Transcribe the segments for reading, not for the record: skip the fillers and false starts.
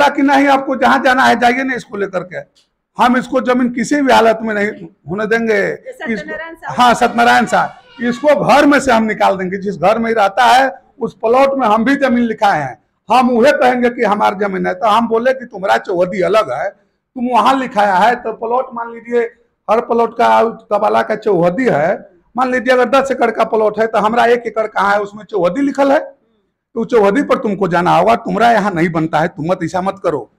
बोला कि नहीं आपको जहां जाना है जाइए ना इसको लेकर के, हम इसको जमीन किसी भी हालत में नहीं होने देंगे। हाँ सत्यनारायण साहब, इसको घर में से हम निकाल देंगे। जिस घर में ही रहता है उस प्लॉट में हम भी जमीन लिखाए हैं, हम उहे कहेंगे कि हमारी जमीन है। तो हम बोले कि तुम्हारा चौहदी अलग है, तुम वहां लिखाया है, तो प्लॉट मान लीजिए हर प्लॉट का कबाला का चौहदी है। मान लीजिए अगर 10 एकड़ का प्लॉट है तो हमारा 1 एकड़ कहाँ है उसमें चौहदी लिखल है, तो चौहदी पर तुमको जाना होगा, तुम्हारा यहाँ नहीं बनता है, तुम मत ऐसा मत करो।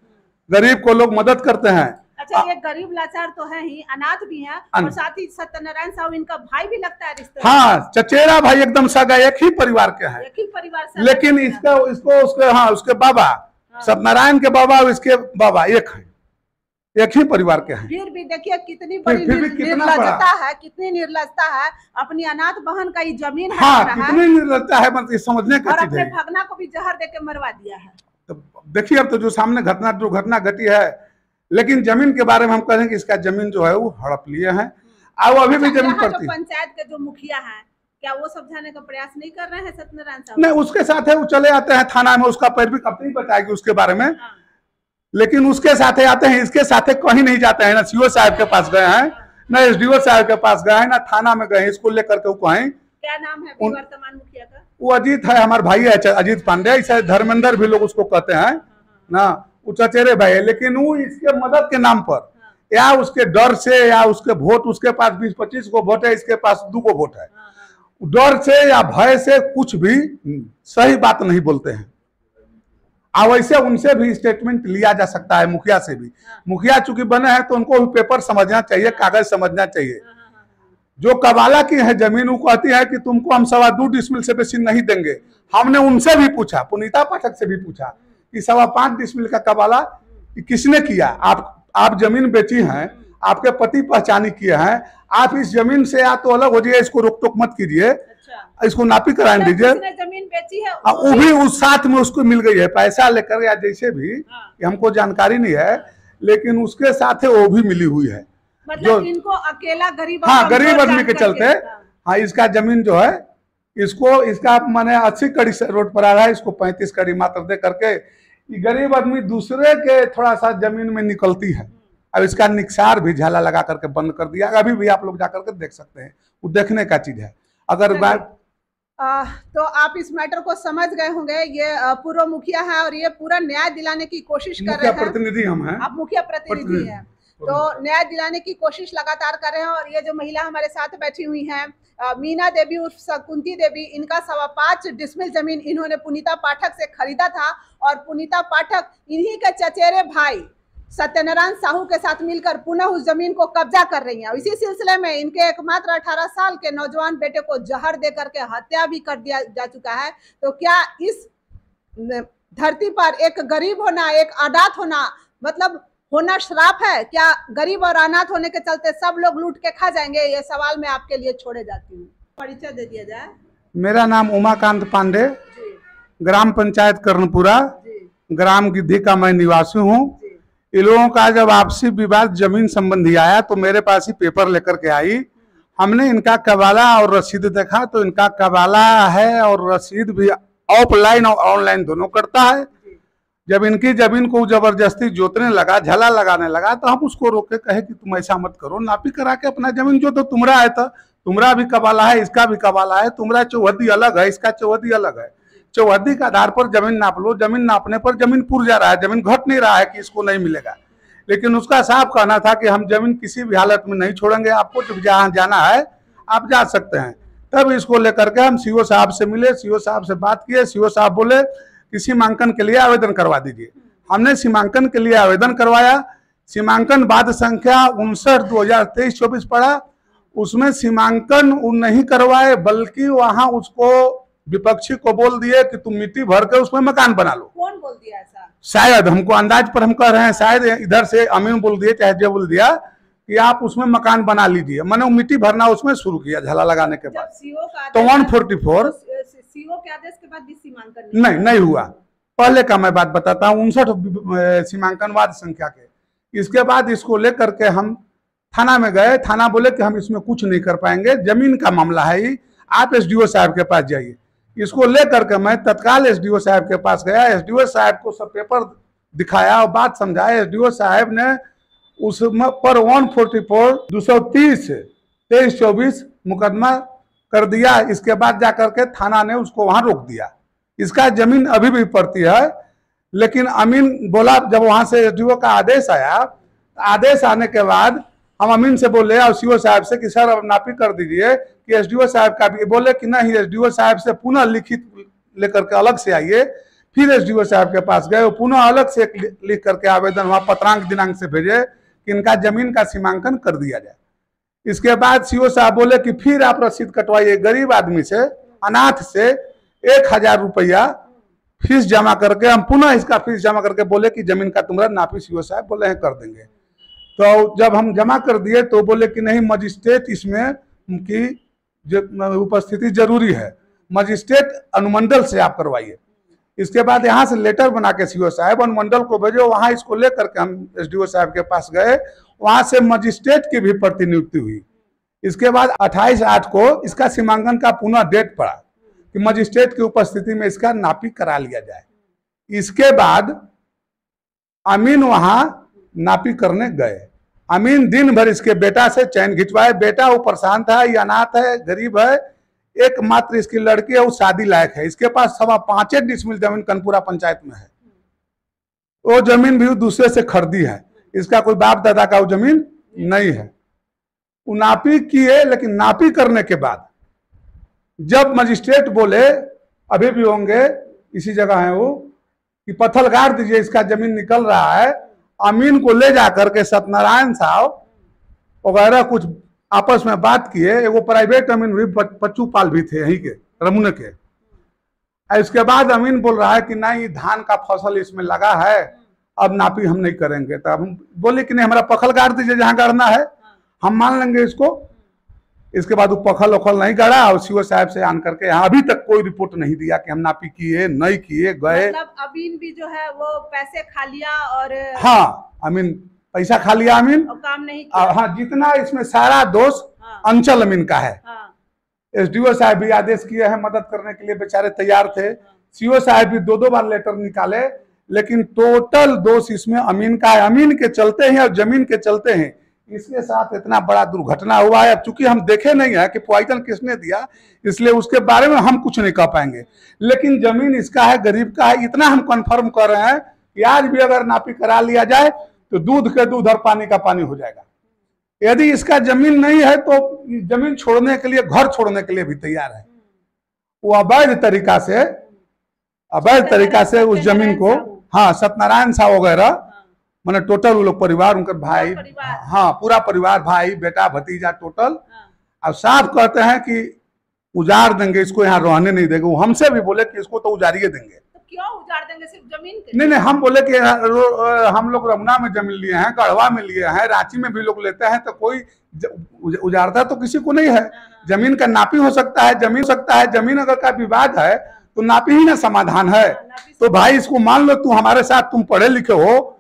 गरीब को लोग मदद करते हैं। अच्छा, ये गरीब लाचार तो है ही, अनाथ भी है, और साथ ही सत्यनारायण साहू इनका भाई भी लगता है रिश्ते। हाँ, चचेरा भाई एकदम सगा, एक ही परिवार के हैं, एक ही परिवार से। लेकिन इसका उसके बाबा सत्यनारायण के बाबा और इसके बाबा एक है, एक ही परिवार के हैं। फिर भी देखिए कितनी बड़ी निर्लजता है, कितनी निर्लजता है, अपनी अनाथ बहन का ये जमीन है। हाँ, कितनी निर्लजता है, मतलब समझने का चीज है। भगना को भी जहर देके मरवा दिया है। तो देखिए अब तो जो सामने दुर्घटना घटी है, लेकिन जमीन के बारे में हम कहें कि इसका जमीन जो है वो हड़प लिए हैं, और अभी भी जमीन पड़ती है। पंचायत के जो मुखिया है, क्या वो समझाने का प्रयास नहीं कर रहे हैं सत्यनारायण साहब? नहीं, उसके साथ है, वो चले आते हैं थाना में, उसका पैरवी कब नहीं बताएगी उसके बारे में। लेकिन उसके साथ आते हैं, इसके साथ कहीं नहीं जाते हैं। ना सीओ साहब के पास गए हैं, ना एसडीओ साहब के पास गए हैं, ना थाना में गए हैं इसको लेकर के। वो कहें क्या नाम है वर्तमान मुखिया का? वो अजीत है, हमारे भाई है अजीत पांडे, इसे धर्मेंद्र भी लोग उसको कहते हैं ना, वो चचेरे भाई है। लेकिन वो इसके मदद के नाम पर या उसके डर से या उसके वोट, उसके पास 20-25 को वोट है, इसके पास 2 को वोट है, डर से या भय से कुछ भी सही बात नहीं बोलते हैं। अब वैसे उनसे भी स्टेटमेंट लिया जा सकता है, मुखिया से भी। मुखिया चूंकि बने हैं तो उनको भी पेपर समझना चाहिए, कागज समझना चाहिए। जो कबाला की है जमीन, वो कहती है कि तुमको हम 2.25 डिसमिल से बेसी नहीं देंगे। हमने उनसे भी पूछा, पुनीता पाठक से भी पूछा कि 5.25 डिसमिल का कबाला किसने किया? आप जमीन बेची हैं, आपके पति पहचानी किए हैं, आप इस जमीन से या तो अलग हो जाइए, इसको रोक टोक मत कीजिए, इसको नापी करा दीजिए। जमीन बेची है वो भी उस साथ में उसको मिल गई है पैसा लेकर या जैसे भी, हमको जानकारी नहीं है, लेकिन उसके साथ वो भी मिली हुई है। मतलब जो इनको अकेला गरीब, हाँ गरीब आदमी के चलते, हाँ इसका जमीन जो है, इसको इसका माने 80 कड़ी रोड पर आ रहा है, इसको 35 कड़ी मात्र दे करके गरीब आदमी दूसरे के थोड़ा सा जमीन में निकलती है। अब इसका निकसार भी झाला लगा करके बंद कर दिया, अभी भी आप लोग जाकर के देख सकते हैं, वो देखने का चीज है। अगर बात तो आप इस मैटर को समझ गए होंगे। ये पूर्व मुखिया है और ये पूरा न्याय दिलाने की कोशिश कर रहे हैं। प्रतिनिधि हम हैं, आप मुखिया प्रतिनिधि हैं, तो न्याय दिलाने की कोशिश लगातार कर रहे हैं। और ये जो महिला हमारे साथ बैठी हुई हैं, मीना देवी उर्फ कुंती देवी, इनका 5.25 डिसमिल जमीन इन्होंने पुनीता पाठक से खरीदा था, और पुनीता पाठक इन्हीं के चचेरे भाई सत्यनारायण साहू के साथ मिलकर पुनः उस जमीन को कब्जा कर रही हैं। इसी सिलसिले में इनके एकमात्र 18 साल के नौजवान बेटे को जहर दे करके हत्या भी कर दिया जा चुका है। तो क्या इस धरती पर एक गरीब होना, एक अनाथ होना, मतलब होना श्राप है? क्या गरीब और अनाथ होने के चलते सब लोग लूट के खा जाएंगे? ये सवाल मैं आपके लिए छोड़े जाती हूँ। परिचय दे दिया जाए। मेरा नाम उमाकांत पांडे, ग्राम पंचायत कर्णपुरा, ग्राम गिद्धि का मैं निवासी हूँ। इन लोगों का जब आपसी विवाद जमीन संबंधी आया तो मेरे पास ही पेपर लेकर के आई। हमने इनका कबाला और रसीद देखा तो इनका कबाला है और रसीद भी ऑफलाइन और ऑनलाइन दोनों करता है। जब इनकी जमीन को जबरदस्ती जोतने लगा, झला लगाने लगा, तो हम उसको रोक के कहे कि तुम ऐसा मत करो, नापी करा के अपना जमीन जो, तो तुम्हारा है, तो तुम्हारा भी कबाला है, इसका भी कबाला है, तुम्हारा चौहदी अलग है, इसका चौहदी अलग है। चौहदी के आधार पर जमीन नाप लो, जमीन नापने पर जमीन पुर जा रहा है, जमीन घट नहीं रहा है कि इसको नहीं मिलेगा। लेकिन उसका साफ कहना था कि हम जमीन किसी भी हालत में नहीं छोड़ेंगे, आपको जब जहाँ जाना है आप जा सकते हैं। तब इसको लेकर के हम सीओ साहब से मिले, सीओ साहब से बात किए। सीओ साहब बोले कि सीमांकन के लिए आवेदन करवा दीजिए। हमने सीमांकन के लिए आवेदन करवाया। सीमांकन बाद संख्या 59/2023-24 पड़ा। उसमें सीमांकन नहीं करवाए, बल्कि वहां उसको विपक्षी को बोल दिए कि तुम मिट्टी भर के उसमें मकान बना लो। कौन बोल दिया ऐसा? शायद, हमको अंदाज पर हम कह रहे हैं, शायद इधर से अमीन बोल दिए, चाहे जो बोल दिया कि आप उसमें मकान बना लीजिए। मैंने मिट्टी भरना उसमें शुरू किया झाला लगाने के बाद। तो 144 सीओ के आदेश के बाद भी सीमांकन नहीं हुआ। पहले का मैं बात बताता हूँ, 59 सीमांकन वाद संख्या के। इसके बाद इसको लेकर के हम थाना में गए। थाना बोले कि हम इसमें कुछ नहीं कर पाएंगे, जमीन का मामला है ही, आप एसडीओ साहब के पास जाइए। इसको लेकर के मैं तत्काल एसडीओ साहब के पास गया। एसडीओ साहब को सब पेपर दिखाया और बात समझाया। एसडीओ साहब ने उसमें पर 144 230 23-24 मुकदमा कर दिया। इसके बाद जाकर के थाना ने उसको वहां रोक दिया। इसका जमीन अभी भी पड़ती है। लेकिन अमीन बोला, जब वहां से एसडीओ का आदेश आया, आदेश आने के बाद हम अमीन से बोले और सीओ साहब से कि सर अब नापी कर दीजिए, कि एसडीओ साहब का भी बोले कि नहीं, एसडीओ साहब से पुनः लिखित लेकर के अलग से आइए। फिर एसडीओ साहब के पास गए, पुनः अलग से लिख करके आवेदन वहां पत्रांक दिनांक से भेजे कि इनका जमीन का सीमांकन कर दिया जाए। इसके बाद सीओ साहब बोले कि फिर आप रसीद कटवाइए। गरीब आदमी से, अनाथ से 1000 रुपया फीस जमा करके हम पुनः इसका फीस जमा करके बोले कि जमीन का तुम्हारा नापी सीओ साहब बोले हैं कर देंगे। तो जब हम जमा कर दिए तो बोले कि नहीं, मजिस्ट्रेट इसमें की उपस्थिति जरूरी है, मजिस्ट्रेट अनुमंडल से आप करवाइए। इसके बाद यहाँ से लेटर बना के सीओ साहब अनुमंडल को भेजो। वहां इसको लेकर के हम एसडीओ साहब के पास गए, वहां से मजिस्ट्रेट की भी प्रतिनियुक्ति हुई। इसके बाद 28/8 को इसका सीमांकन का पुनः डेट पड़ा कि मजिस्ट्रेट की उपस्थिति में इसका नापी करा लिया जाए। इसके बाद अमीन वहां नापी करने गए। अमीन दिन भर इसके बेटा से चैन खिंचवाए। बेटा वो परेशान था, ये अनाथ है, गरीब है, एकमात्र इसकी लड़की है, वो शादी लायक है। इसके पास 5.25 डिसमिल जमीन कनपुरा पंचायत में है। वो जमीन भी दूसरे से खरीदी है, इसका कोई बाप दादा का वो जमीन नहीं है। वो नापी किए, लेकिन नापी करने के बाद जब मजिस्ट्रेट बोले, अभी भी होंगे इसी जगह है वो, कि पत्थर गाड़ दीजिए, इसका जमीन निकल रहा है। अमीन को ले जाकर के सत्यनारायण साहब वगैरह कुछ आपस में बात किए। एगो प्राइवेट अमीन भी, पच्चू पाल भी थे यहीं के रमुने के। इसके बाद अमीन बोल रहा है कि नहीं, धान का फसल इसमें लगा है, अब नापी हम नहीं करेंगे। तब हम बोले कि नहीं, हमारा पखल गाड़ दीजिए, जहां गाड़ना है हम मान लेंगे इसको। इसके बाद वो पखल उखल नहीं गाड़ा और सीओ साहब से आन करके यहाँ अभी तक कोई रिपोर्ट नहीं दिया कि हम नापी किए नहीं किए गए। मतलब अमीन भी जो है वो पैसे खा लिया और हाँ, अमीन पैसा खा लिया अमीन और काम नहीं किया। हाँ, जितना इसमें सारा दोष अंचल अमीन का है। एसडीओ साहब भी आदेश किए हैं मदद करने के लिए, बेचारे तैयार थे। सीओ साहब भी 2-2 बार लेटर निकाले, लेकिन टोटल दोष इसमें अमीन का है। अमीन के चलते हैं और जमीन के चलते हैं इसके साथ इतना बड़ा दुर्घटना हुआ है। अब चूंकि हम देखे नहीं है कि पॉइजन किसने दिया, इसलिए उसके बारे में हम कुछ नहीं कह पाएंगे। लेकिन जमीन इसका है, गरीब का है, इतना हम कंफर्म कर रहे हैं कि आज भी अगर नापी करा लिया जाए तो दूध के दूध और पानी का पानी हो जाएगा। यदि इसका जमीन नहीं है तो जमीन छोड़ने के लिए, घर छोड़ने के लिए भी तैयार है। वो अवैध तरीका से उस जमीन को, हाँ, सत्यनारायण साहब वगैरह, मैंने टोटल वो लोग परिवार, उनके भाई, हाँ पूरा परिवार, भाई बेटा भतीजा टोटल। अब साफ कहते हैं कि उजाड़ देंगे इसको, यहाँ रहने नहीं देंगे। वो हमसे भी बोले कि इसको तो उजाड़िए देंगे। तो क्यों उजाड़ देंगे, सिर्फ जमीन के? नहीं, हम बोले कि हम लोग रमना में जमीन लिए हैं, गढ़वा में लिए हैं, रांची में भी लोग लेते हैं, तो कोई उजाड़ता तो किसी को नहीं है। जमीन का नापी हो सकता है, जमीन अगर का विवाद है तो नापी ही ना समाधान है। तो भाई इसको मान लो, तू हमारे साथ, तुम पढ़े लिखे हो।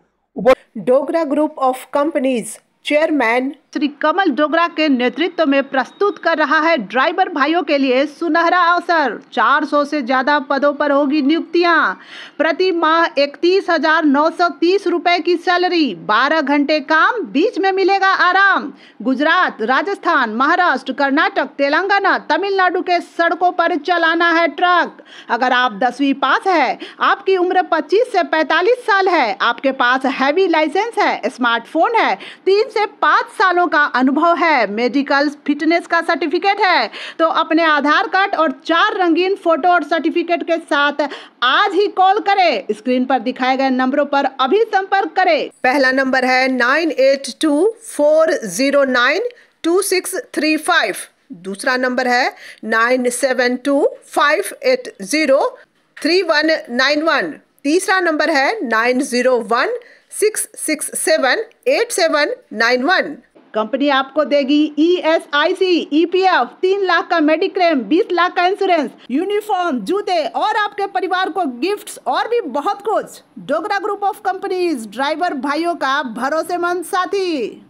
Dogra group of companies chairman Shri Kamal Dogra के नेतृत्व में प्रस्तुत कर रहा है ड्राइवर भाइयों के लिए सुनहरा अवसर। 400 से ज्यादा पदों पर होगी नियुक्तियां। प्रति माह 31,930 रुपए की सैलरी, 12 घंटे काम, बीच में मिलेगा आराम। गुजरात, राजस्थान, महाराष्ट्र, कर्नाटक, तेलंगाना, तमिलनाडु के सड़कों पर चलाना है ट्रक। अगर आप 10वीं पास है, आपकी उम्र 25 से 45 साल है, आपके पास हैवी लाइसेंस है, स्मार्टफोन है, 3 से 5 सालों का अनुभव है, मेडिकल फिटनेस का सर्टिफिकेट है, तो अपने आधार कार्ड और 4 रंगीन फोटो और सर्टिफिकेट के साथ आज ही कॉल करें। स्क्रीन पर दिखाए गए नंबरों पर अभी संपर्क करें। पहला नंबर है 9824092635। दूसरा नंबर है 9725803191। तीसरा नंबर है 9016678791। कंपनी आपको देगी ESIC, EPF, 3 लाख का मेडिक्लेम, 20 लाख का इंश्योरेंस, यूनिफॉर्म, जूते और आपके परिवार को गिफ्ट्स और भी बहुत कुछ। Dogra group of companies, driver भाइयों का भरोसेमंद साथी।